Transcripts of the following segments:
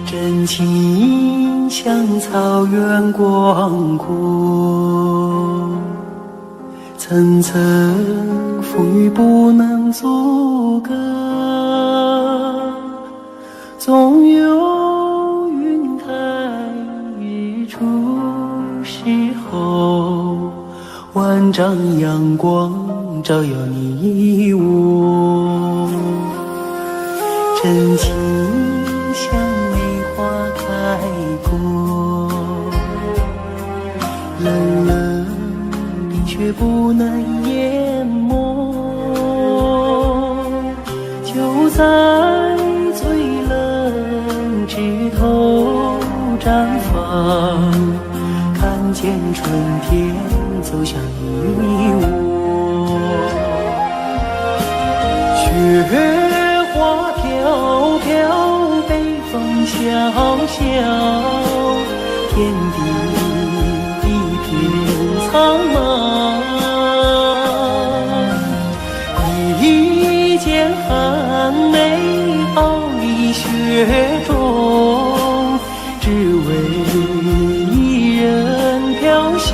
真情像草原广阔，层层风雨不能阻隔，总有云开日出时候，万丈阳光照耀你我。真情像梅花开过，冷冷冰雪不能淹没，就在最冷枝头绽放，看见春天走向你我。雪花飘飘，北风萧萧，天地一片苍茫。一剪寒梅傲立雪中，只为一人飘香。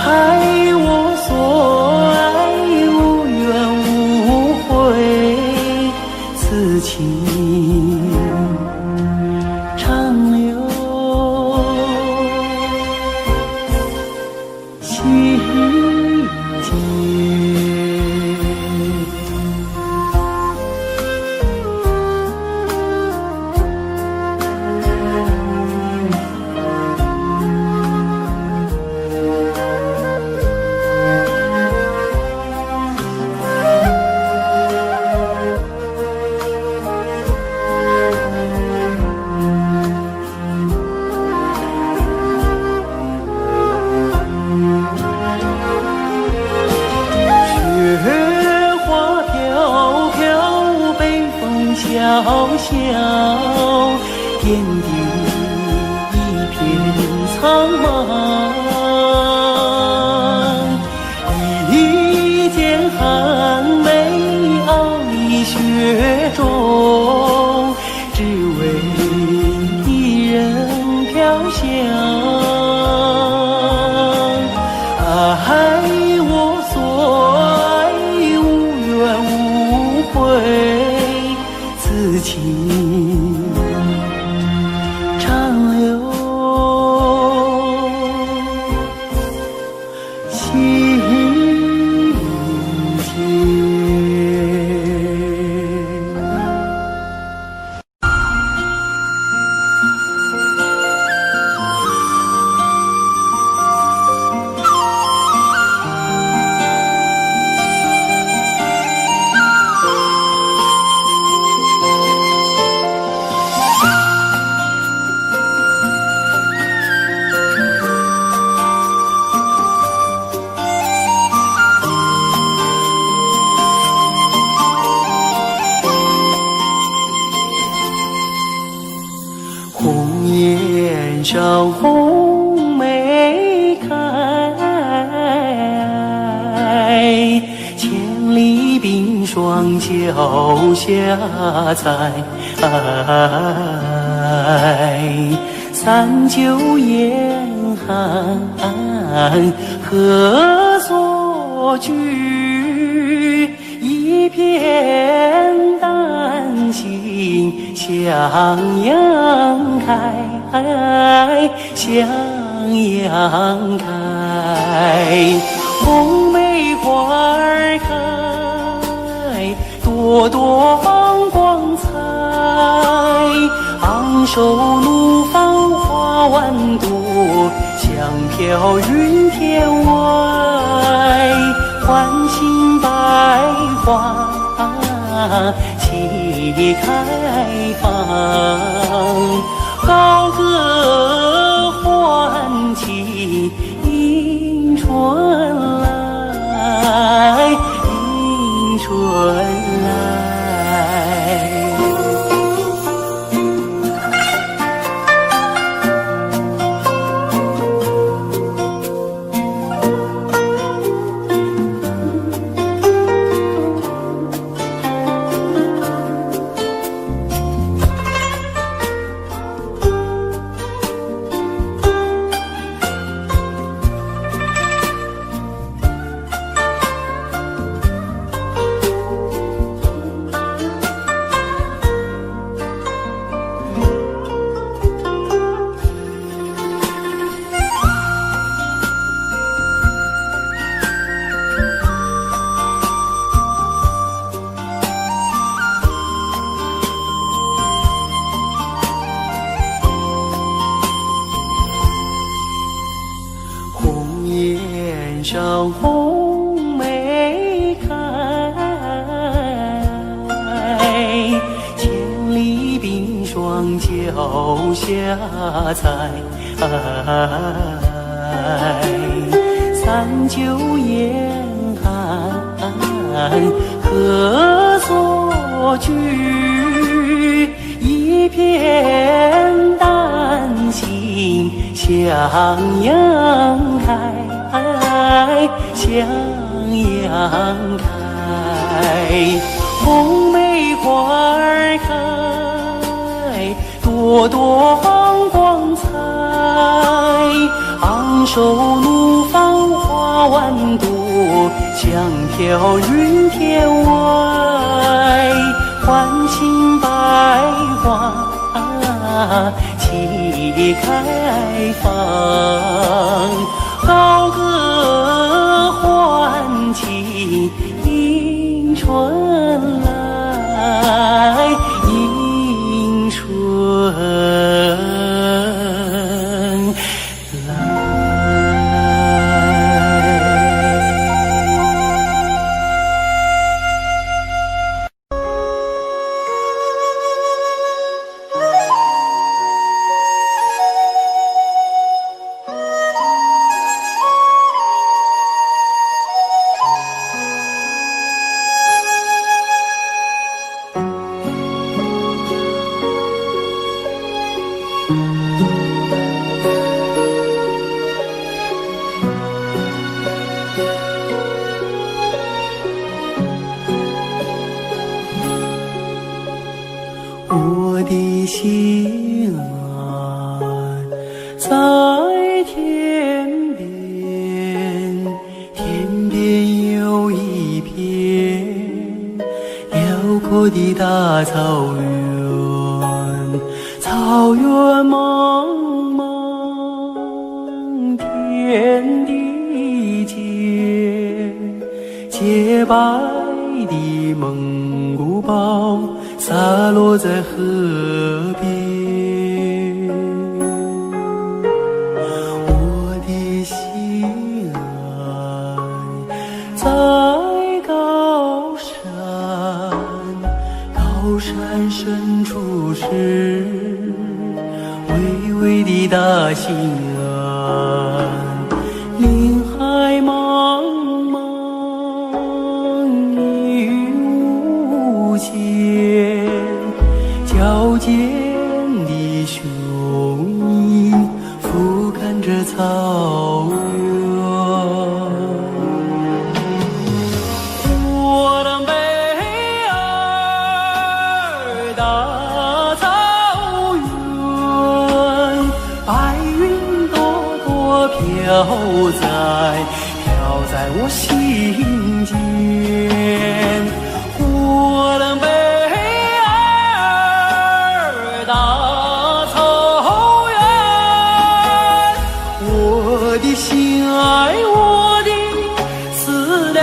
爱我所爱，无怨无悔，此情长留心间。小小天地一片苍茫，一剪寒梅傲立雪中，只为一人飘香。爱我所爱，无怨无悔，此情长留心间。红颜上红梅开，千里冰霜脚下踩。三九严寒何所居？一片丹心向阳开，向阳开。红梅花儿开，朵朵光彩。昂首怒放花万朵，香飘云天外。唤醒百花齐开放，高歌欢庆迎春来，迎春来。上红梅开，千里冰霜脚下踩。三九严寒何所居？一片丹心向阳开，向阳开。红梅花儿开，朵朵放光彩。昂首怒放花万朵，香飘云天外。欢欣百花齐开放，高歌欢庆迎春来，迎春来。我的心安在天边，天边有一片辽阔的大草原，草原茫茫，天地间，洁白的蒙古包洒落在河边，我的心爱在高山，高山深处是巍巍的大兴安，林海茫茫云无间，矫健的雄鹰俯瞰着草原。我的美儿大草原，白云朵朵飘在我心间。我的美我的心爱，我的思念。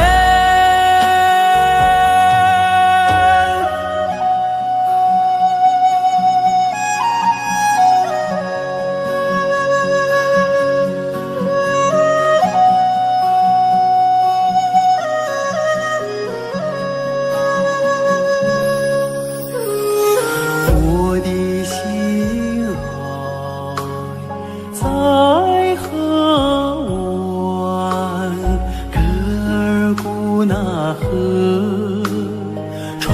我的心爱在河湾，格尔古纳河，穿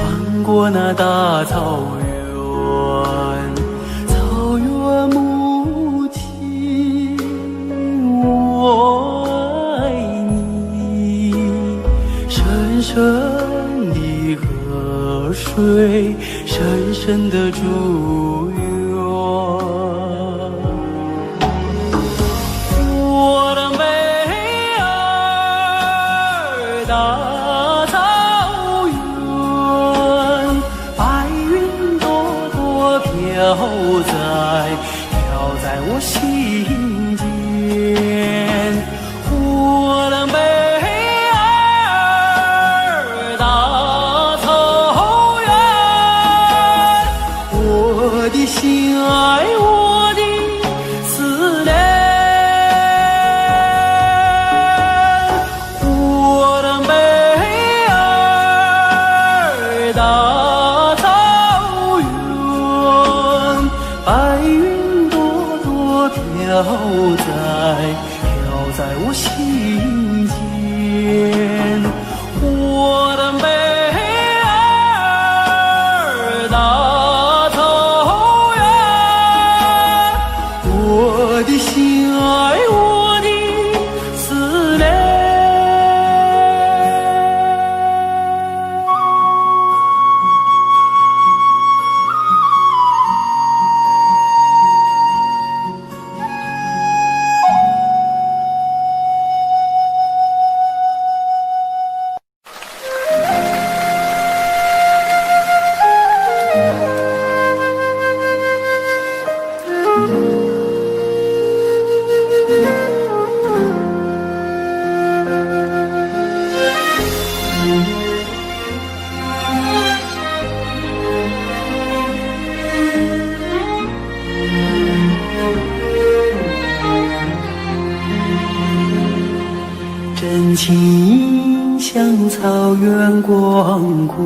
过那大草原，草原母亲，我爱你。深深的河水，深深的祝愿。我的美儿大草原，白云朵朵飘在我心间。我的美儿大草原，我的心爱，我的思念。在我心间，我的美儿大草原，我的心爱，我的思念。真情像草原广阔，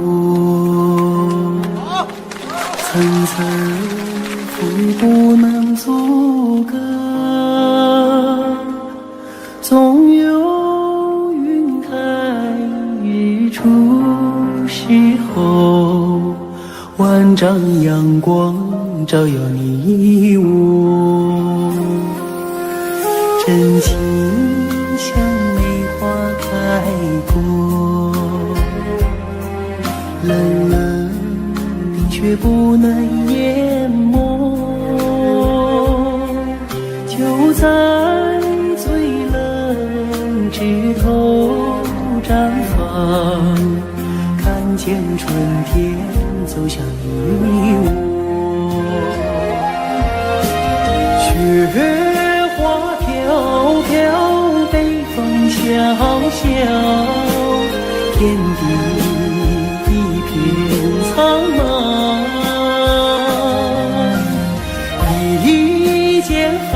层层风不能阻隔，总有云开日出时候，万丈阳光照耀你我，真情像梅花开过，冷冷的却不能淹没，就在最冷枝头绽放，看见春天走向你我，雪花飘飘，北风萧萧，天地一片苍茫，一件寒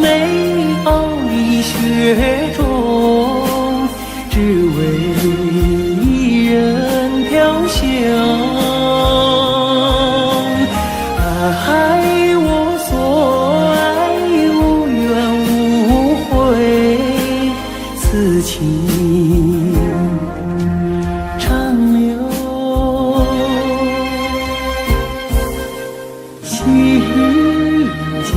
梅傲立雪中，只为一人飘香。爱我所爱，无怨无悔，此情长留心间。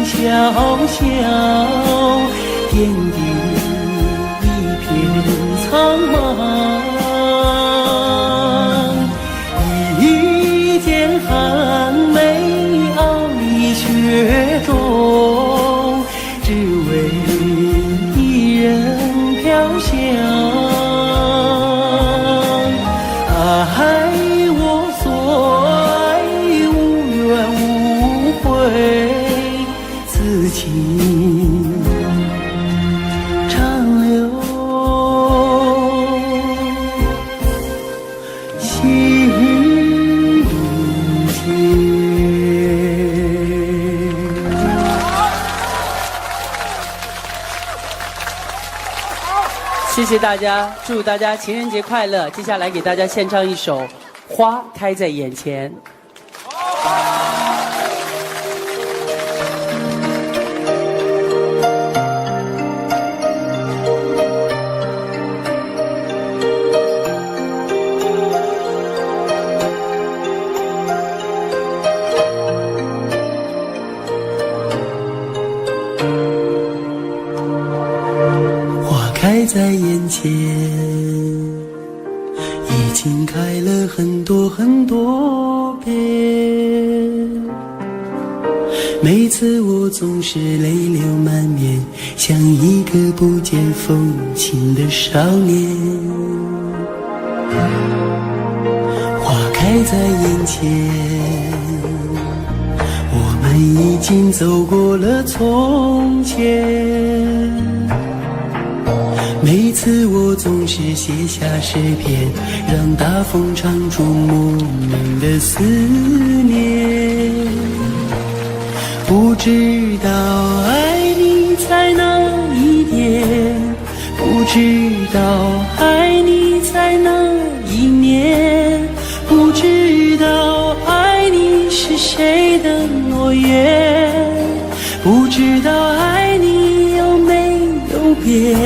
小小天地一片苍茫，一件寒梅傲立雪中，只为一人飘香。爱我所爱，无怨无悔，此情长留心间。谢谢大家，祝大家情人节快乐！接下来给大家献唱一首《花开在眼前》。开在眼前，已经开了很多很多遍。每次我总是泪流满面，像一个不见风情的少年。花开在眼前，你已经走过了从前。每次我总是写下诗篇，让大风唱出莫名的思念。不知道爱你在哪一点，不知道爱你在哪一年，不知道爱你是谁的诺言，不知道爱你有没有变，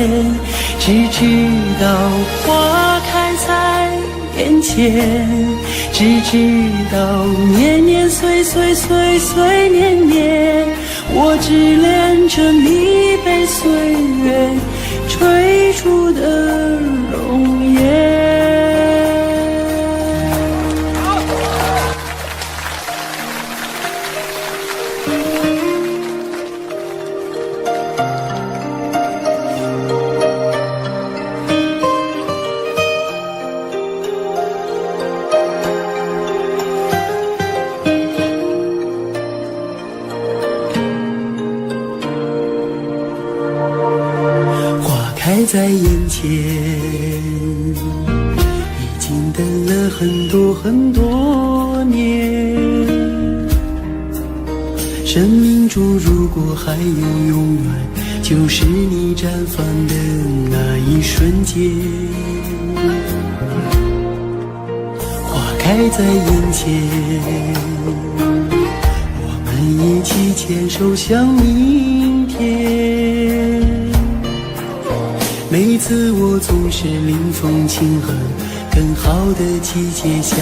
只知道花开在眼前，只知道年年岁岁岁岁年年，我只恋着你被岁月追逐的容颜。开在眼前，已经等了很多很多年。生命中如果还有永远，就是你绽放的那一瞬间。花开在眼前，我们一起牵手向明天。每次我总是临风轻哼，更好的季节，下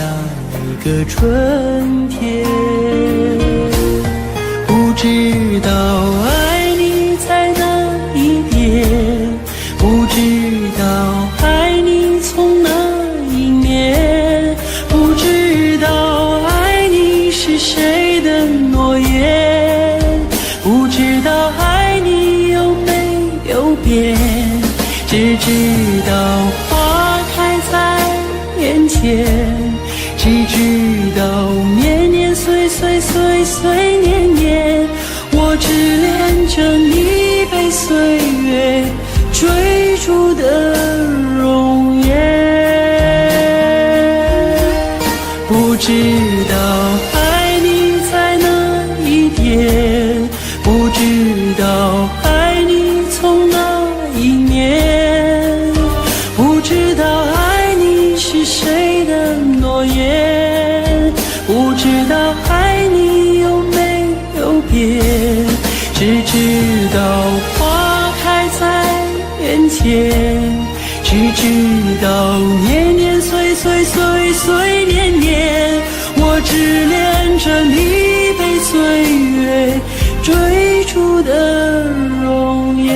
一个春天。不知道爱你在哪一点，不知道爱你从哪一年，不知道爱你是谁的诺言，不知道爱你有没有变，只知道花开在眼前，只知道年年岁岁岁岁年年，我只恋着你被岁月追逐的容颜。不知道爱你在哪一点，不知道爱你从哪一年，不知道爱你是谁的诺言，不知道爱你有没有变，只知道花开在眼前，只知道年年岁岁岁岁年年，我只恋着你被岁月追逐的容颜。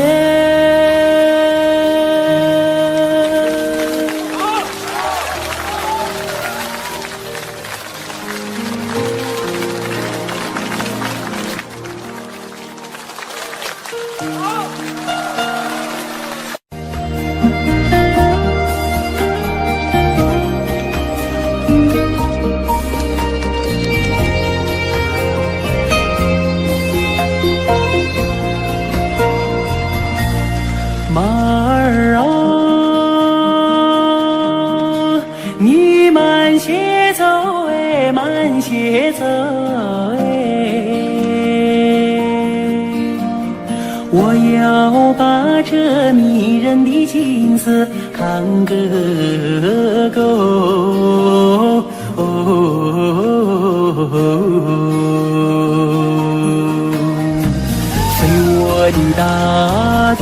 马儿啊，你慢些走哎，慢些走哎，我要把这迷人的景色看个够。飞我的大地，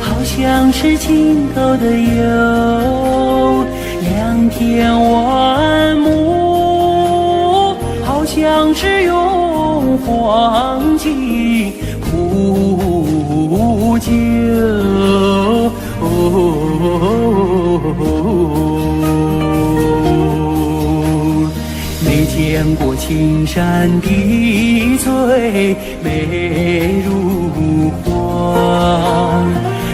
好像是尽头的有良田万亩，好像是用黄金铺就。没见过青山的最美如画，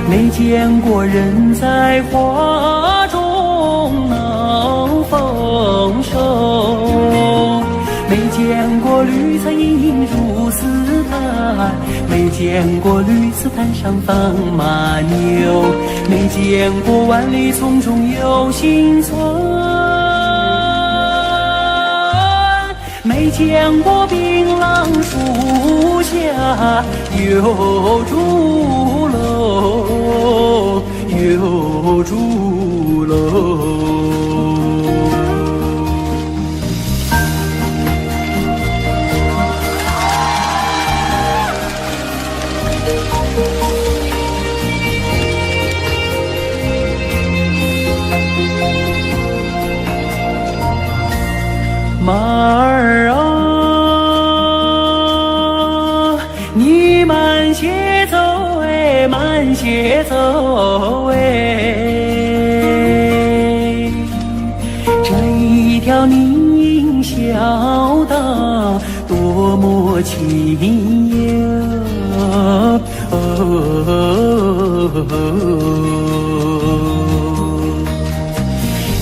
没见过人在花中能丰收，没见过绿色见过绿丝滩上放马牛，没见过万里丛中有行村，没见过槟榔树下有竹楼，有竹楼。马儿啊，你慢些走哎，慢些走哎，这一条宁小道多么清幽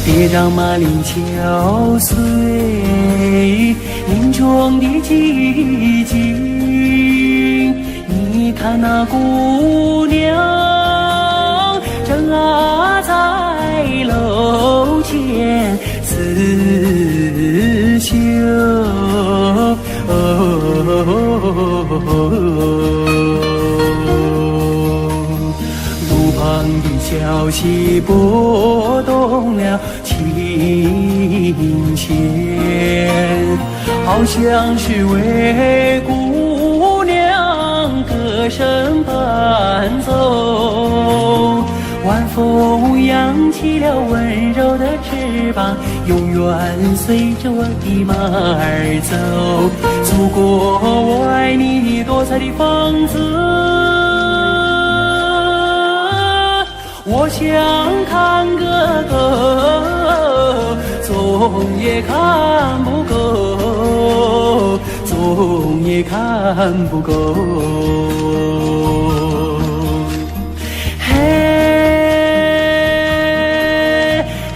别让马铃敲碎林中的寂静，你看那姑娘正在楼前刺绣，路旁的小溪拨动了琴弦，好像是为姑娘歌声伴奏。晚风扬起了温柔的翅膀，永远随着我的马儿走，祖国我爱你多彩的风姿，我想看个够，总也看不够，总也看不够。嘿，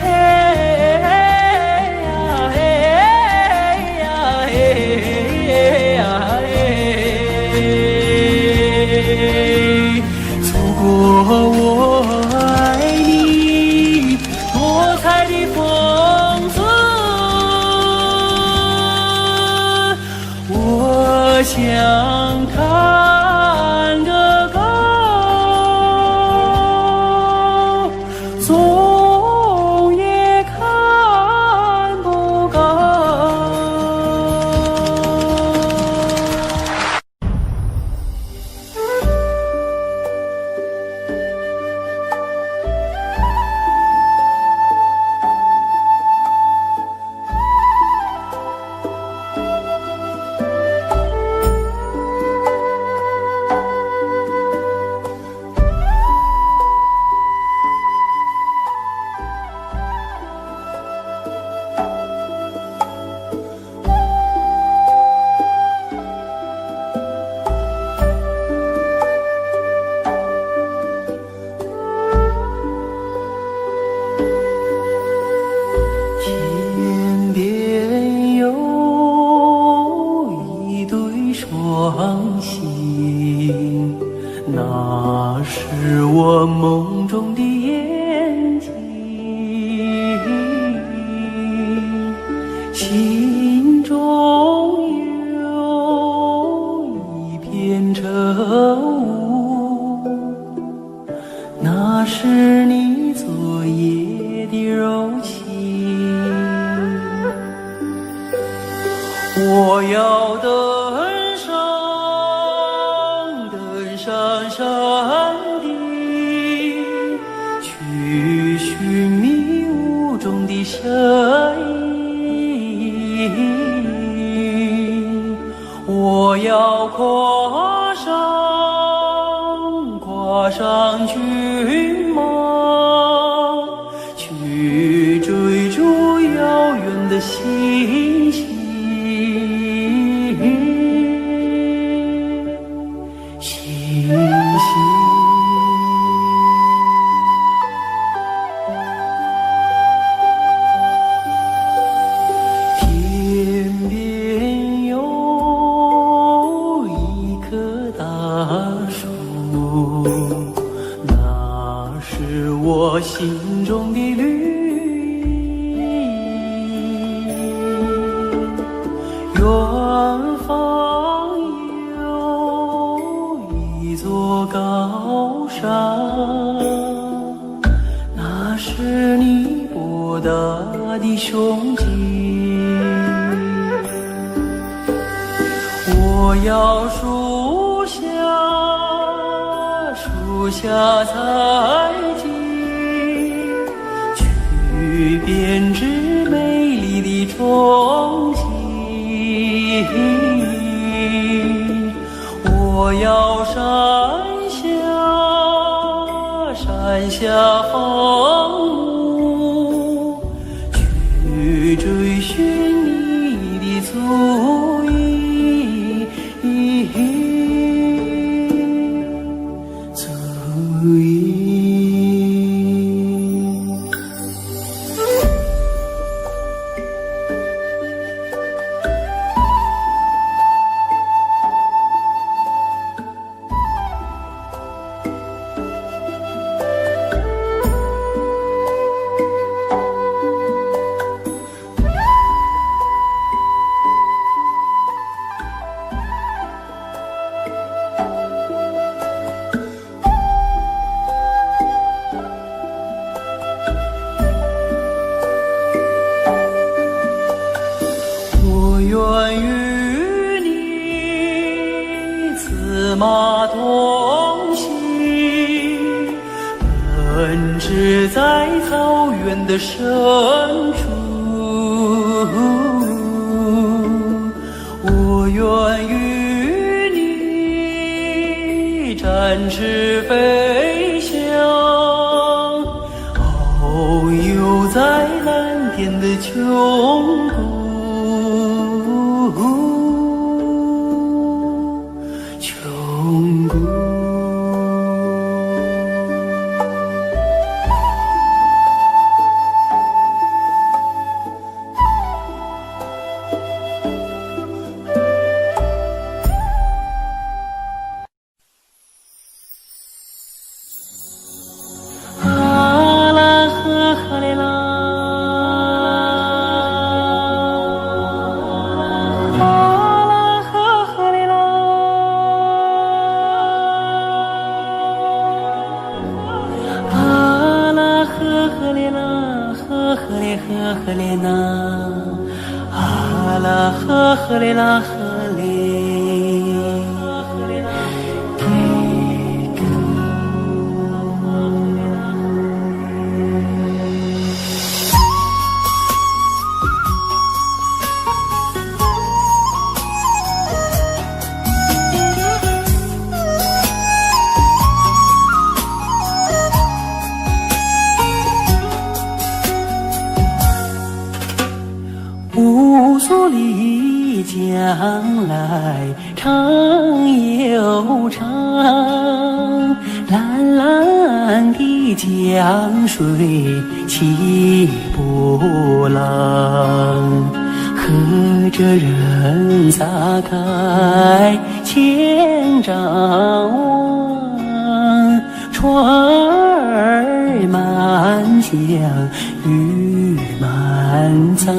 嘿呀，嘿呀，嘿呀，嘿，祖国我我想看个够，总也看不够。天边有一对双星，那是我梦中的眼睛，心中有一片愁雾，那是你昨夜的柔情。我要登上山顶，去寻迷雾中的身影。我要跨上骏马，去追逐遥远的星星。天边有一棵大上，那是你博大的胸襟。我要树下采集，去编织美丽的憧憬。我要山下放牧，去追寻你的足印。我愿与你策马同行，奔驰在草原的深处。我愿与你展翅飞翔，遨游在蓝天的穹谷。呵嘞呐，啊啦呵嘞啦呵嘞，给个。乌苏里江来长又长，蓝蓝的江水起波浪，和着人撒开千丈网，船儿满江鱼满仓，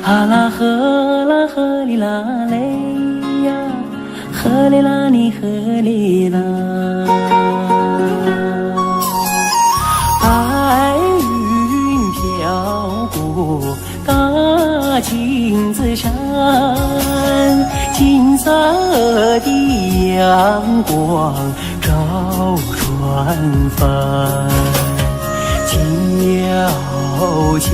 啊啦呵哩啦嘞呀，呵哩啦你呵哩啦，白云飘过大金子山，金色的阳光照船帆，摇将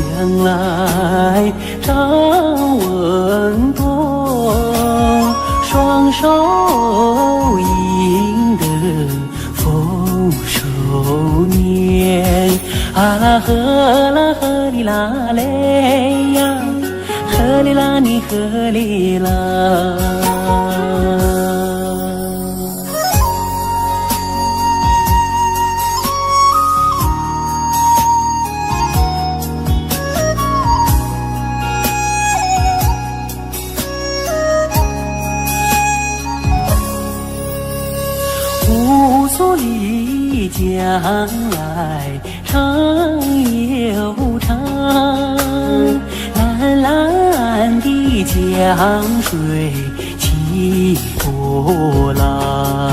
来张文多，双手迎得丰收年，啊啦呵哩啦嘞呀，呵哩啦你呵哩啦。乌苏里江来长又长，蓝蓝的江水起波浪，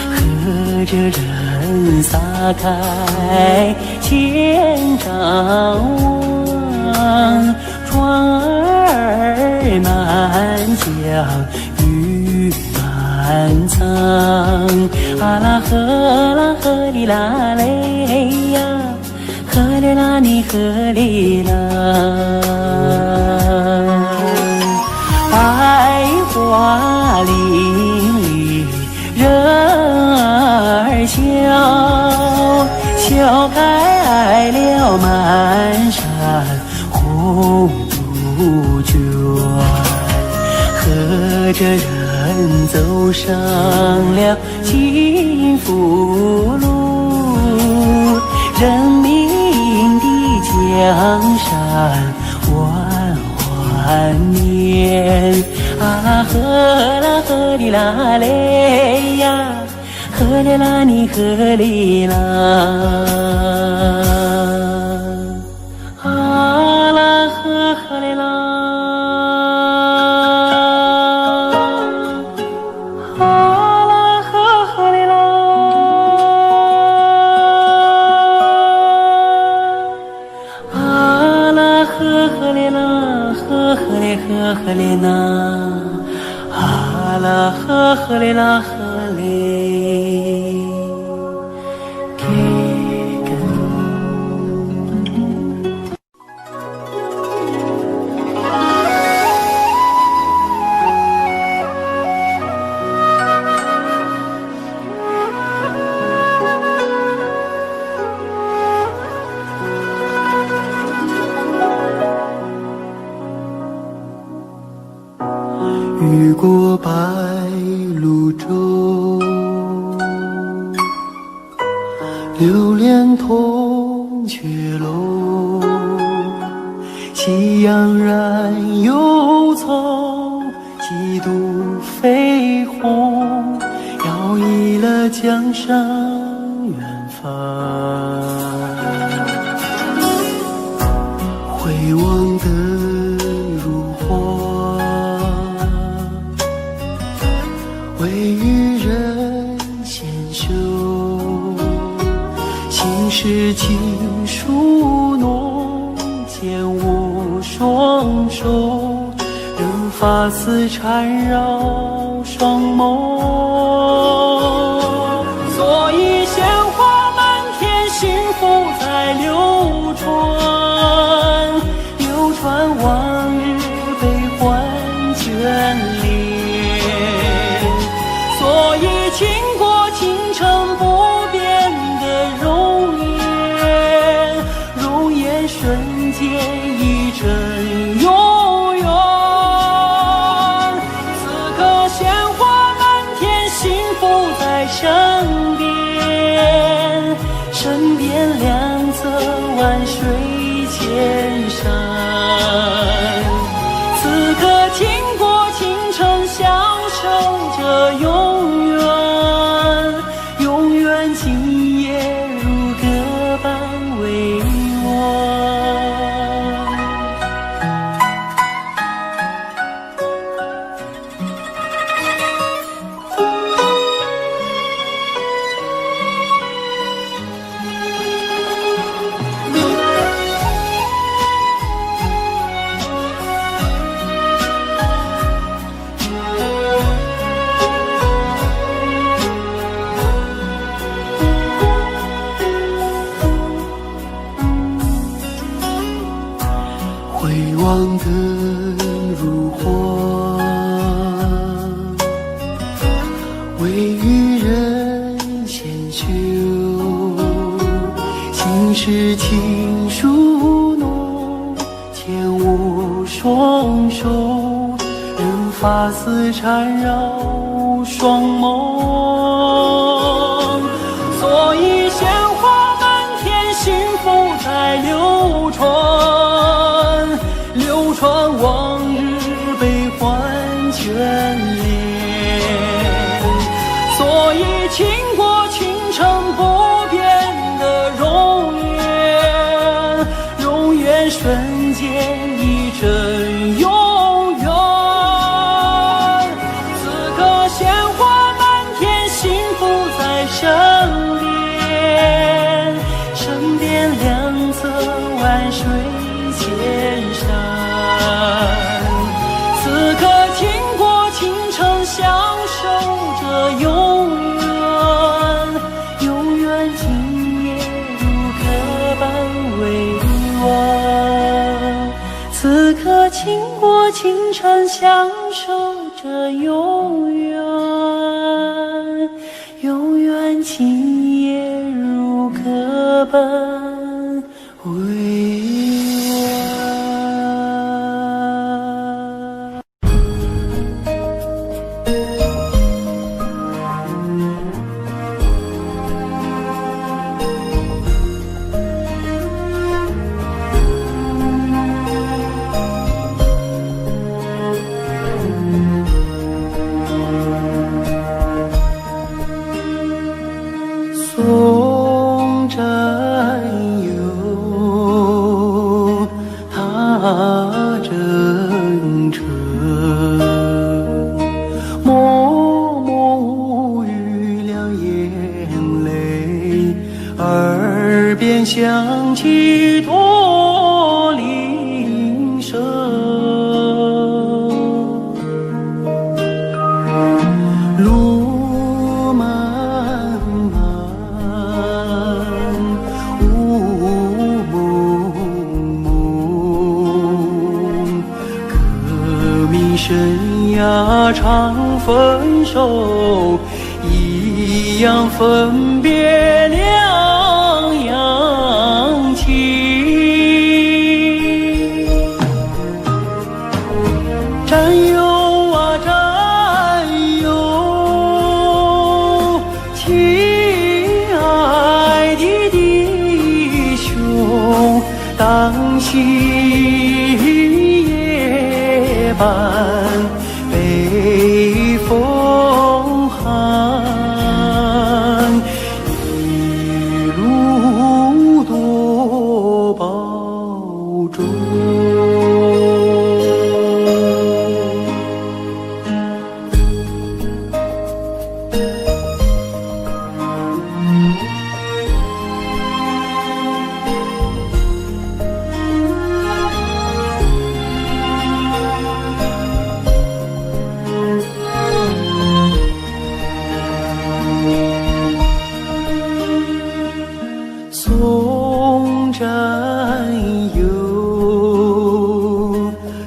和着人撒开千丈网，船儿满江鱼满仓，啊啦呵啦呵哩啦嘞呀，呵哩啦你呵哩啦，百花林里人儿笑，笑开了满山红杜鹃，和着人走上了幸福路，人民的江山万万年，啊呵啦呵哩啦嘞呀，呵哩啦你呵哩啦，啊啦呵呵哩啦，啊啦呵呵哩啦，啊啦呵呵哩啦，呵呵哩呵呵哩呐，啊啦呵呵哩啦呵哩。越过白鹭洲，流连铜雀楼，喜洋然忧愁，几度飞鸿，摇曳了江山远方。回望的如花，微雨人纤袖，心事情书浓，剑舞双手，任发丝缠绕双眸。所以鲜花满天，幸福在流传，流传往日悲欢眷恋。所以倾国倾城不变的容颜，容颜瞬间一真永远。此刻鲜花满天，幸福在身边，身边两侧万水千山。此刻倾国倾城，享受着永远，永远今夜如歌般为我。回望的如花，微雨人纤袖，心事情书浓，剑舞双手，任发丝缠绕双眸。所以鲜花满天，幸福在流传，流传往日悲欢眷恋。所以倾国倾城不变的容颜，容颜瞬间一真永远。此刻鲜花满天，幸福在身此刻倾国倾城，享受着永远，永远今夜如歌本未送战友，踏征程，默默无语两眼泪，耳边响起驼铃声，路漫漫雾蒙蒙，革命生涯常分手，一样分别两样情。战友啊战友，亲爱的弟兄，当夕夜半北风寒，一路多保重。送战友，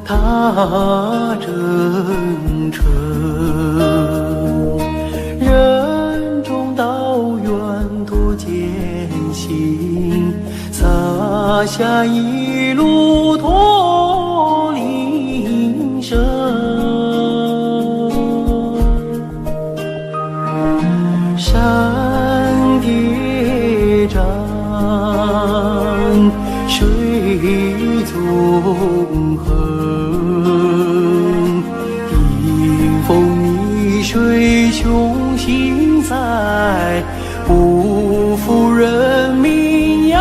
踏征程，任重道远多艰辛，洒下一路驼铃声。山叠嶂，水纵横，迎风逆水，雄心在，不负人民养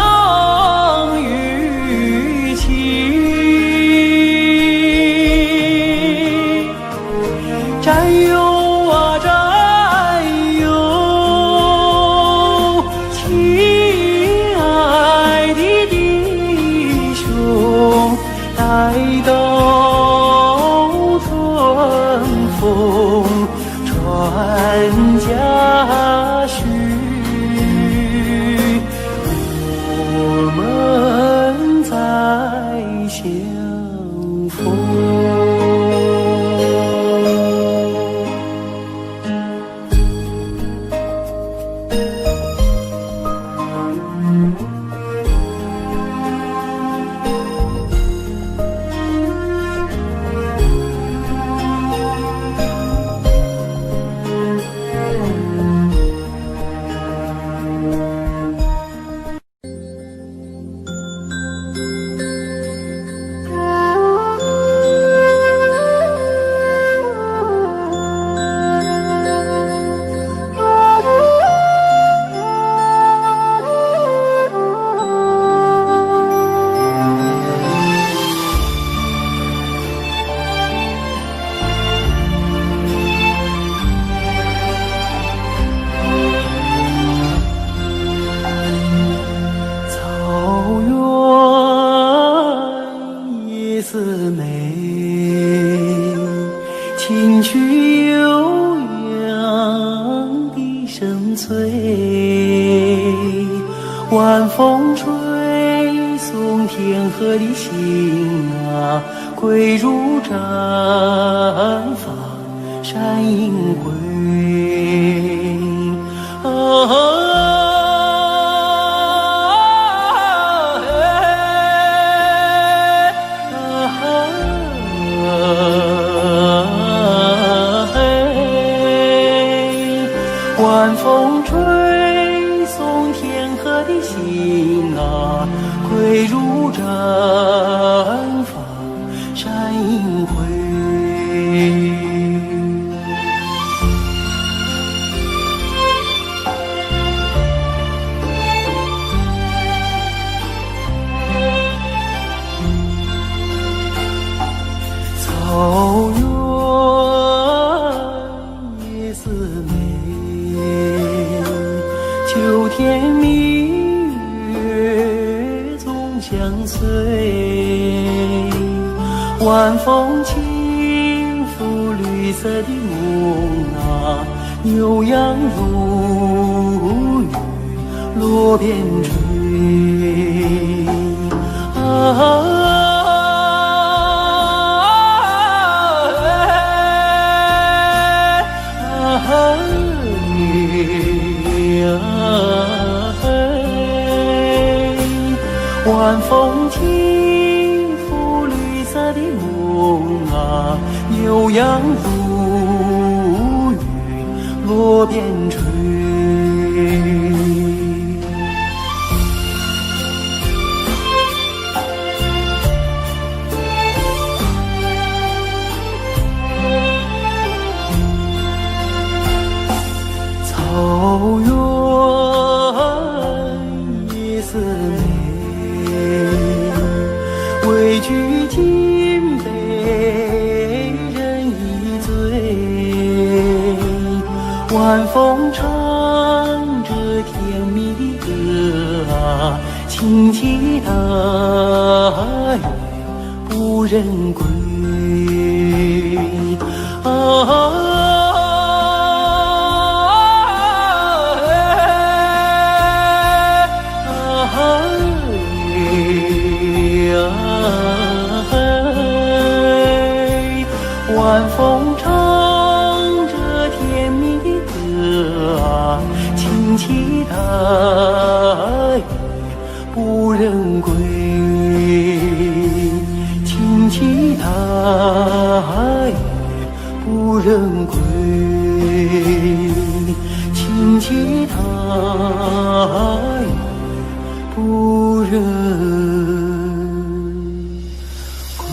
育情。战友啊战友，亲爱的弟兄，待到春风传家序，我们再相逢。听去悠扬的声催，晚风吹送天河的心啊，归入毡房山阴归。晚风吹送天河的心啊，归入毡房山阴归。草原夜似美，秋天明月总相随。晚风轻拂绿色的梦啊，牛羊如雨落边追。晚风轻拂绿色的梦啊，牛羊如雨落边追。草原夜似美，畏惧金杯人已醉。晚风唱着甜蜜的歌啊，轻骑大雁不人归。晚风唱着甜蜜的歌啊，轻骑大雁不人归。轻骑大雁不人归。轻骑大雁不人归。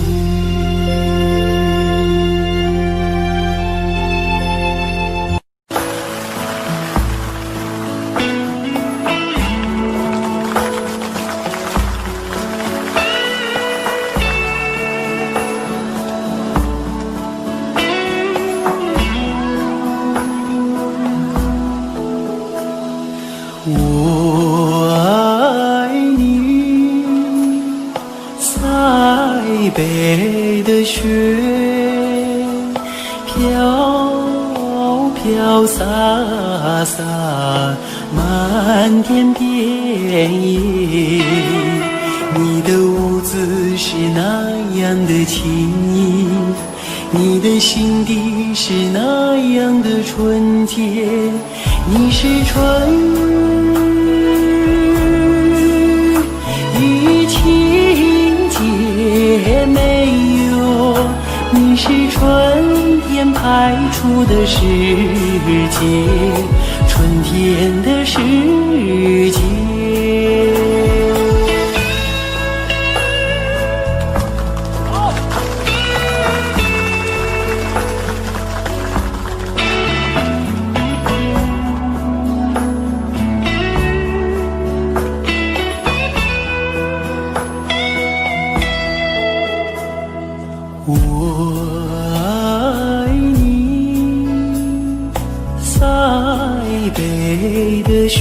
我爱你，塞北的雪飘飘洒洒，漫天遍野。你的舞姿是那样的轻盈，你的心底是那样的纯洁。你是春雨的情节没有，你是春天派出的世界，春天的世界。我爱你，塞北的雪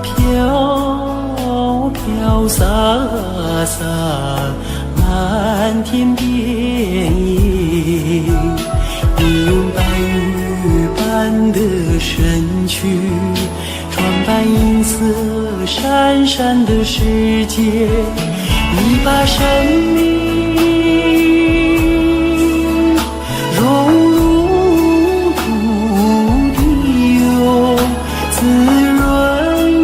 飘飘洒洒，漫天遍野。你用白玉般的身躯穿般银色闪闪的世界，你把生命融入土地哟，滋润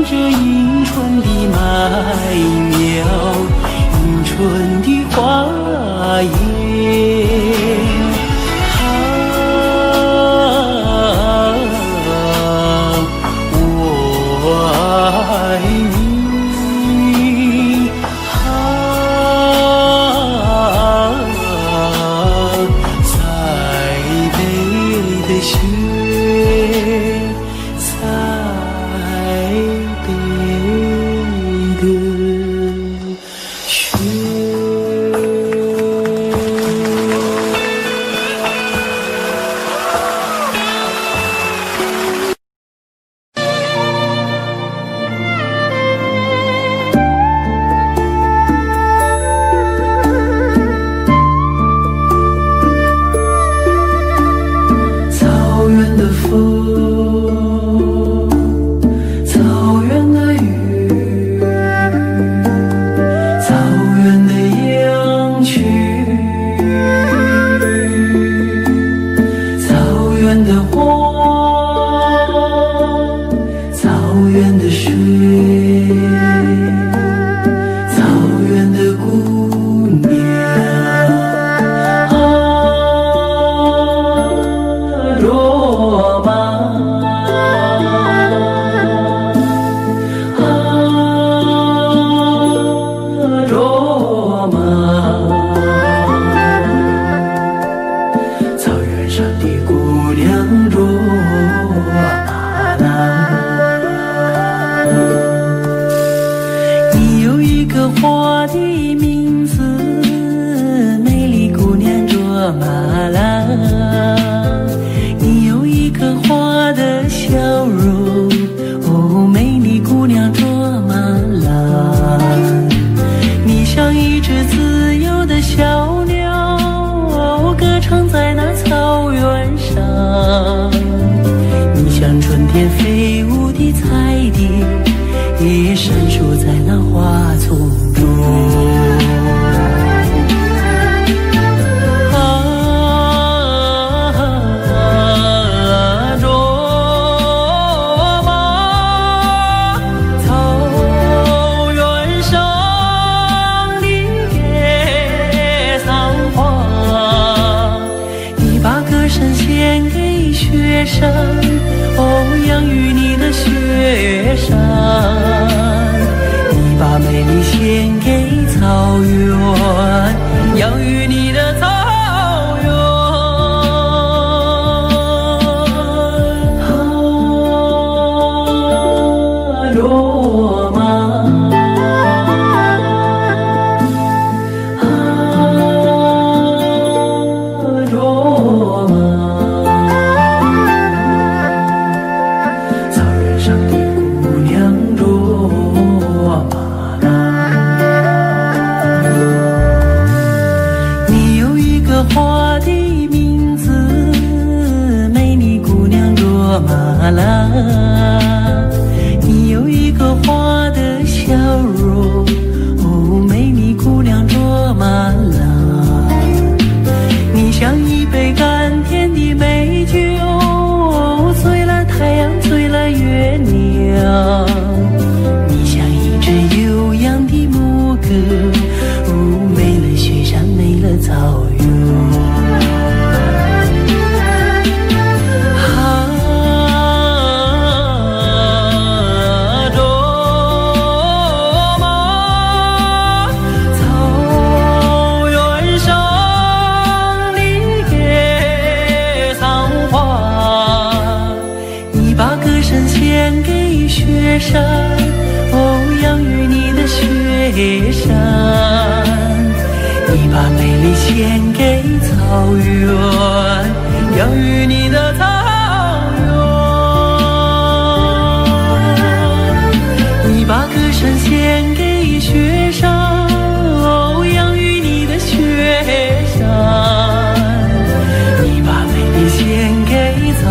着迎春的麦苗，迎春的花叶。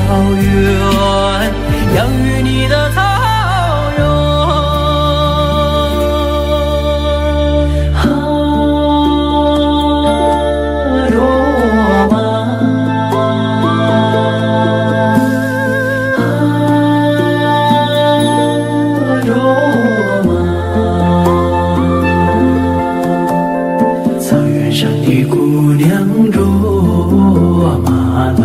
草原，养育你的草上的姑娘卓玛拉，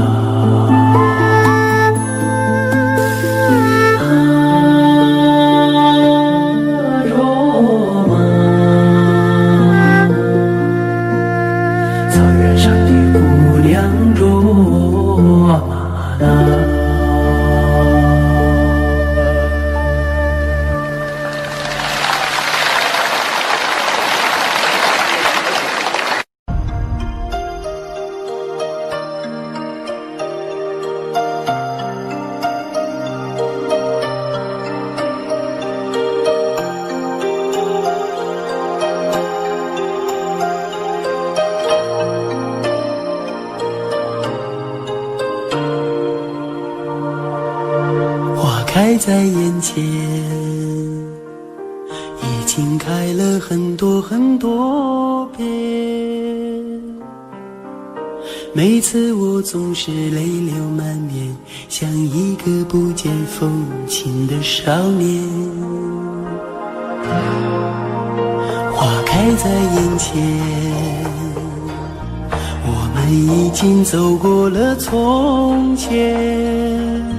卓玛，草原上的姑娘卓玛拉。开在眼前，已经开了很多很多遍。每次我总是泪流满面，像一个不见风情的少年。花开在眼前，我们已经走过了从前。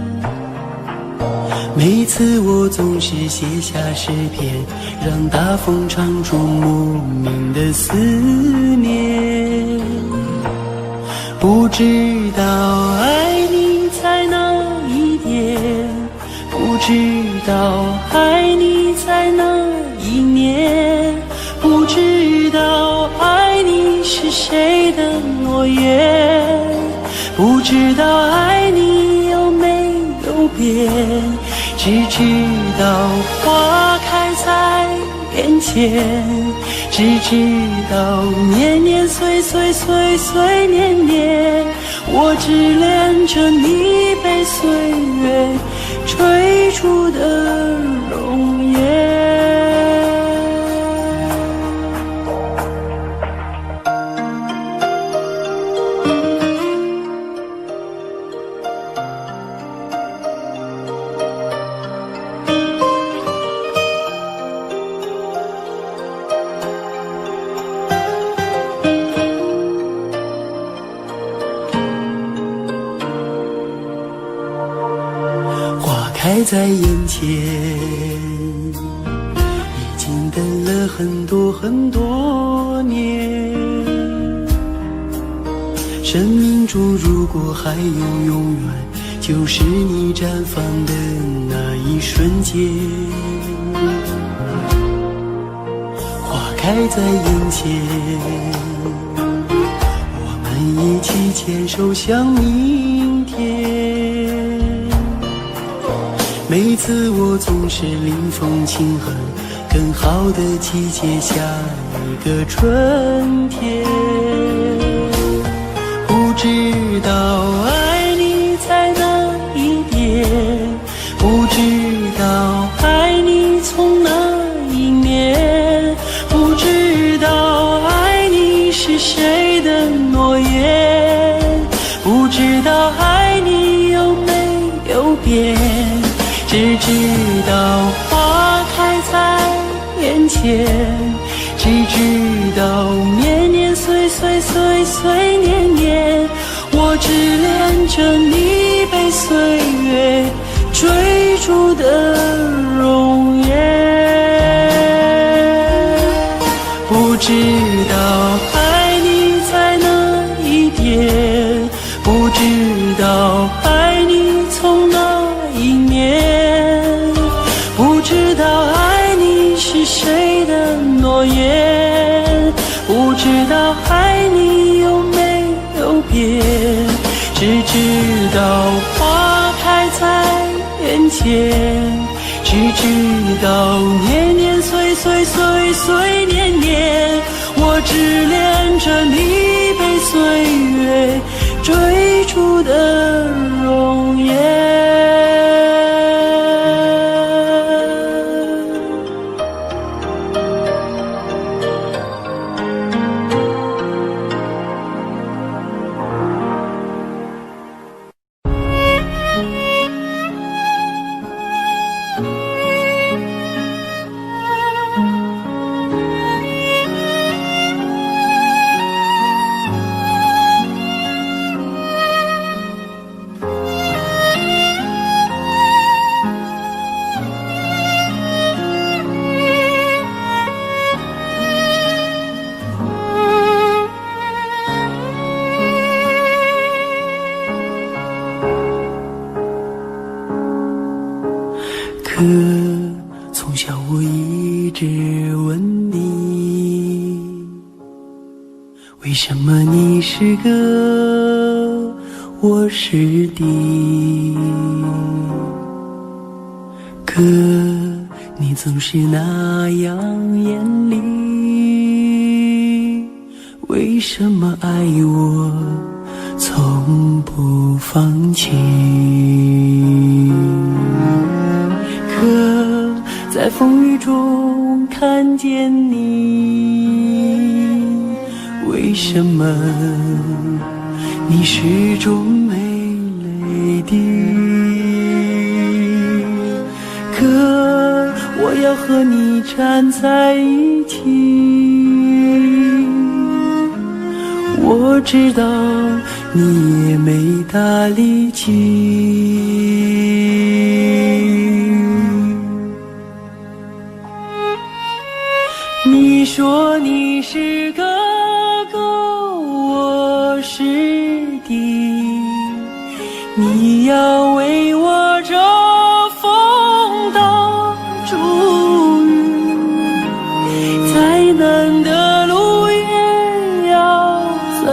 每次我总是写下诗篇，让大风唱出莫名的思念。不知道爱你在哪一点，不知道爱你在哪一年，不知道爱你是谁的诺言，不知道爱你有没有变。只知道花开在眼前，只知道年年岁岁岁岁年年，我只恋着你被岁月追逐的容颜。开在眼前，已经等了很多很多年。生命中如果还有永远，就是你绽放的那一瞬间。花开在眼前，我们一起牵手向明天。每次我总是临风轻哼，更好的季节，下一个春天。不知道爱你在哪一点，不知道爱你从哪一年，不知道爱你是谁的诺言，不知道爱你有没有变。只知道花开在眼前，只知道年年岁岁岁岁年年，我只恋着你被岁月追逐的容颜。不知道爱你在哪一点，不知道爱你从哪一年，不知道爱你是谁的诺言，不知道爱你有没有变。只知道花开在眼前，只知道年年岁岁岁岁年年，我只恋着你被岁月追逐的容颜。为什么你是歌，我是笛？可你总是那样严厉，为什么爱我从不放弃？可在风雨中看见你，为什么你始终没泪滴？可我要和你站在一起，我知道你也没大力气。你说你是哥哥，我是弟，你要为我遮风挡雨，再难的路也要在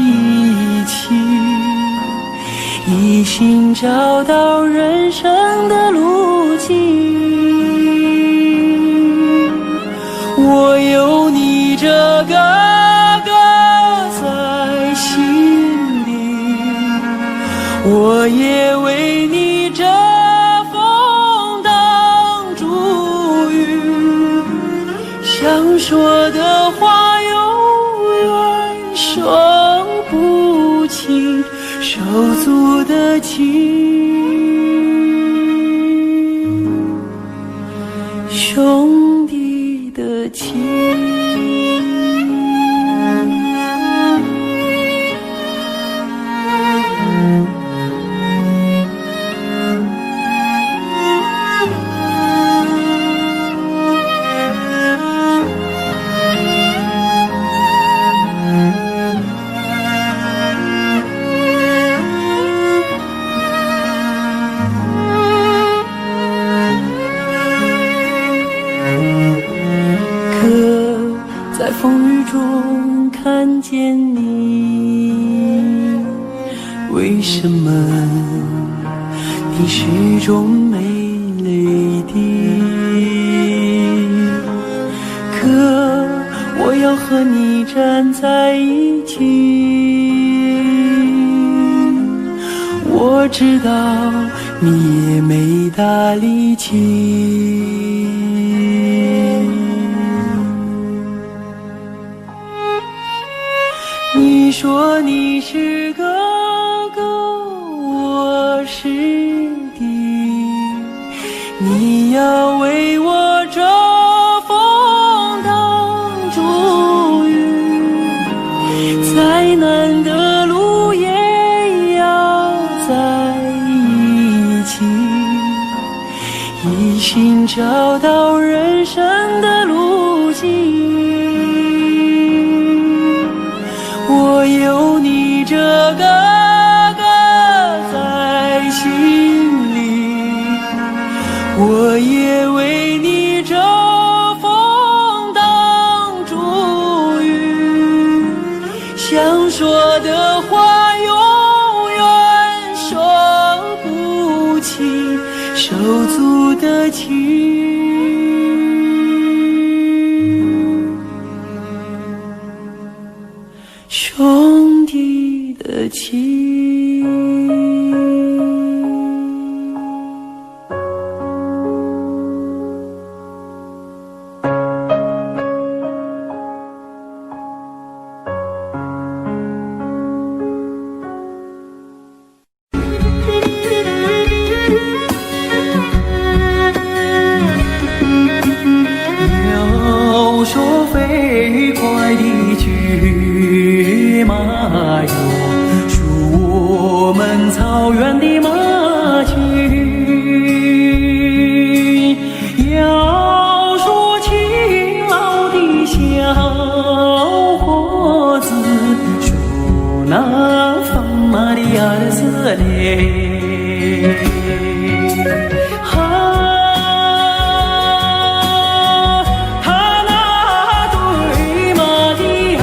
一起，一心找到人生的路径。我有你这个哥在心里，我也为你遮风挡住雨，想说的话永远说不清，手足的情，兄弟的情。在风雨中看见你，为什么你始终没泪滴？可我要和你站在一起，我知道你也没大力气。你说你是哥哥，我是弟，你要为我遮风挡住雨，再难的路也要在一起，一心找到人生的路径。我有你这个哥在心里，我也为你遮风挡住雨，想说的话永远说不清，手足的情。兄弟的情。要说飞快的骏马哟，属我们草原的马群；要说勤劳的小伙子，属那放马的儿子嘞。他那对马的爱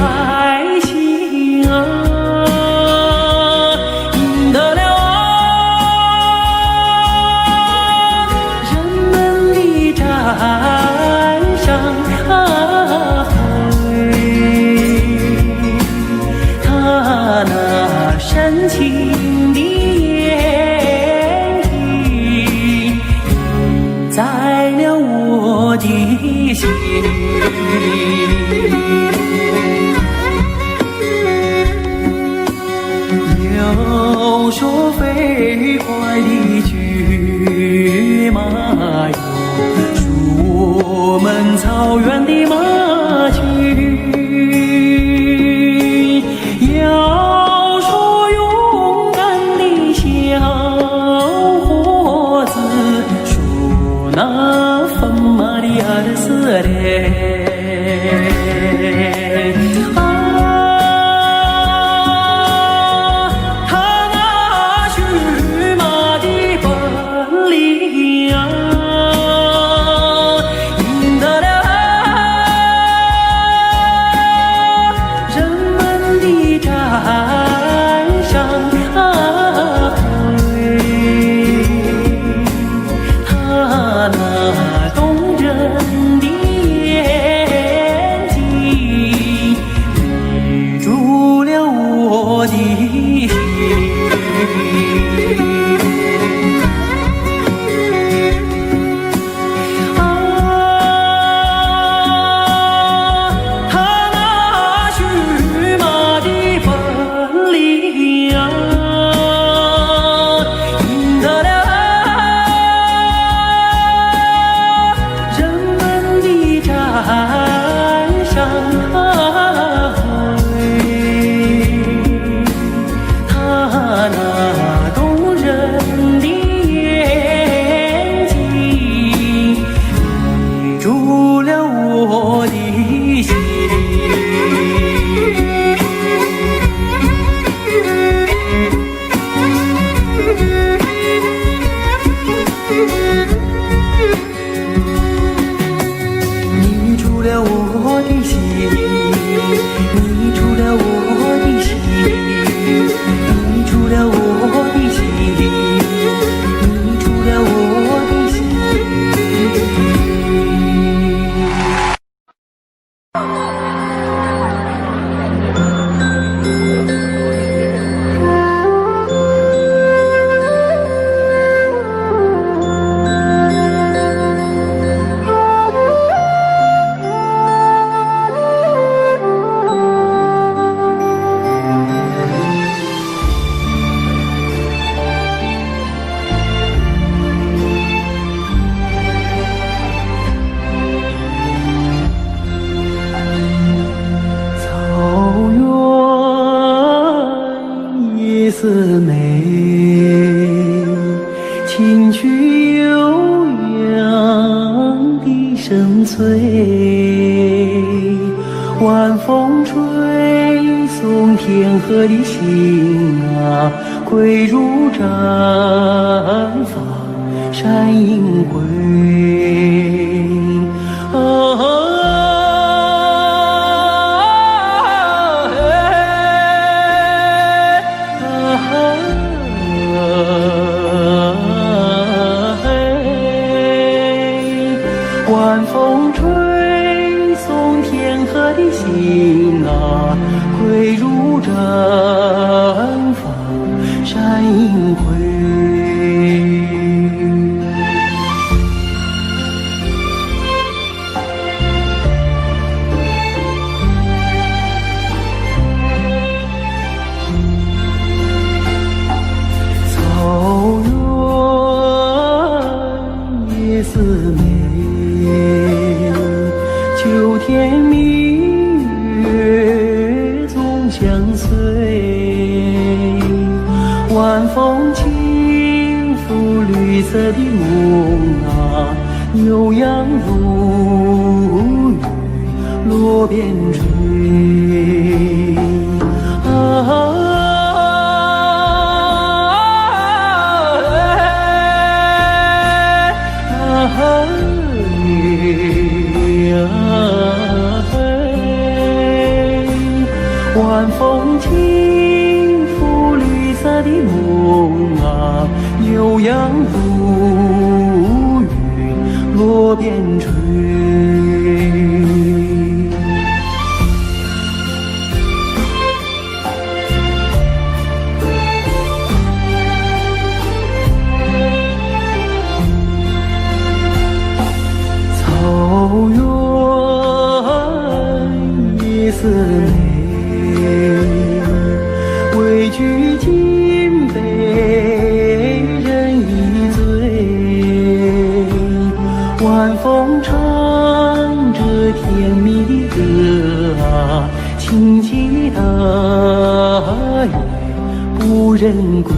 丝美，轻曲悠扬的声催，晚风吹送天河的星啊，归如绽放山阴归。晚风吹送天河的星啊，归如绽放山阴归。草原夜似美，秋天明月总相随，晚风轻拂绿色的梦啊，牛羊如雨落边追。晚风轻拂绿色的梦啊，牛羊如雨落边追。草原夜似美，畏惧金杯人已醉，晚风唱着甜蜜的歌啊，轻骑大雁不忍归。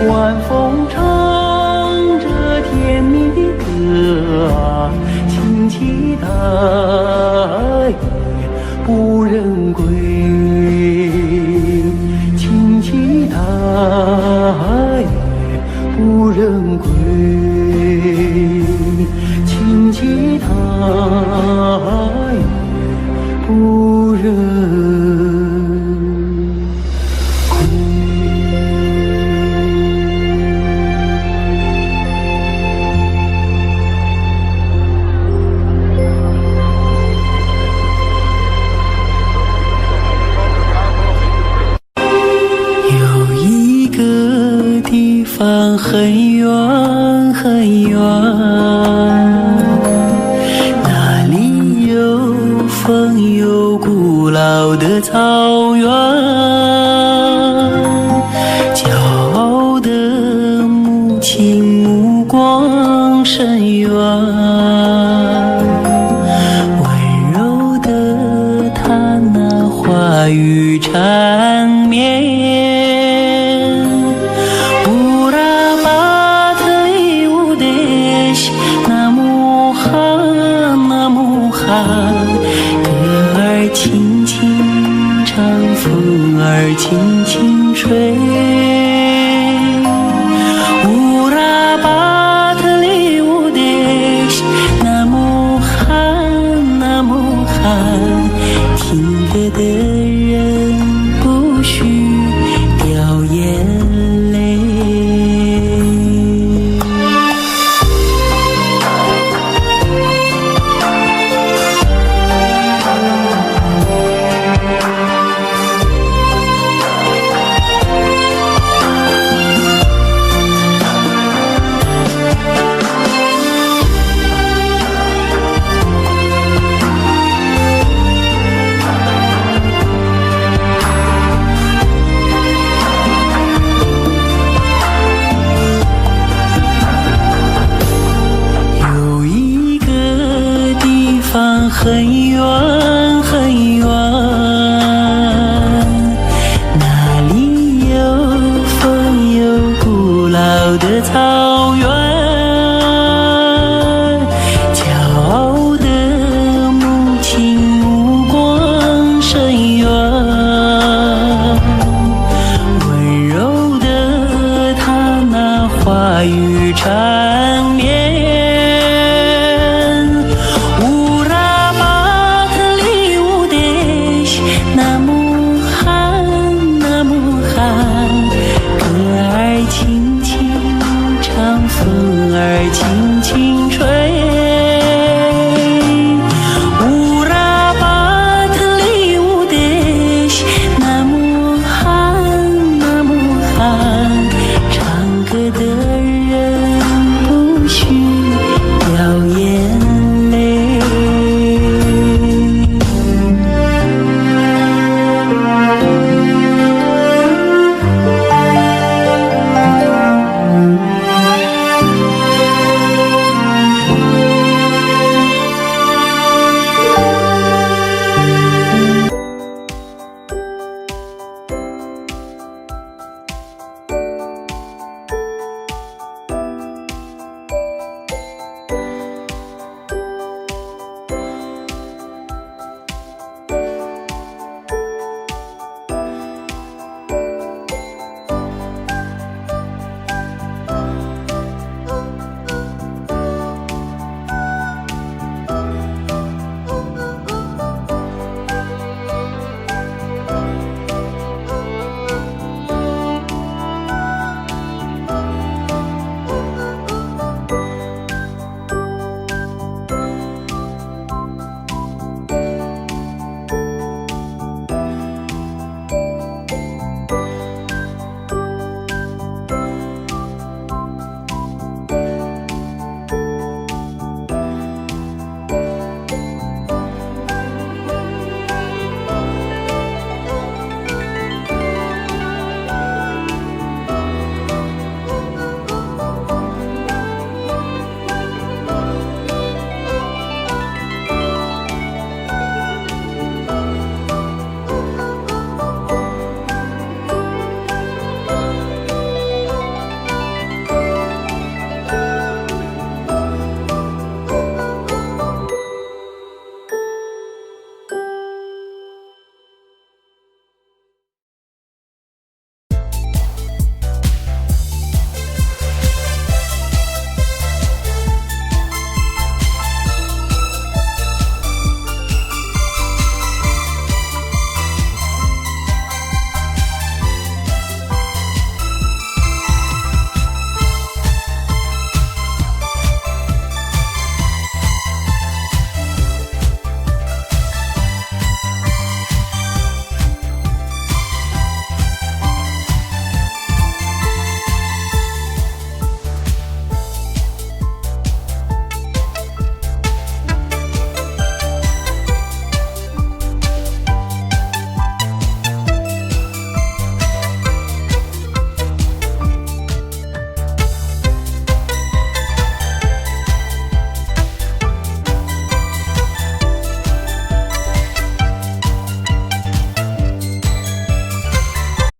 晚风唱着甜蜜的歌啊，轻骑大雁不忍归，轻骑大雁不忍归，轻骑大雁不忍。地方很远很远，那里有风有古老的草原，骄傲的母亲目光深远，温柔的她那话语缠绵。歌儿轻轻唱，风儿轻轻吹。乌拉巴特里乌德西，那么寒，那么寒，听得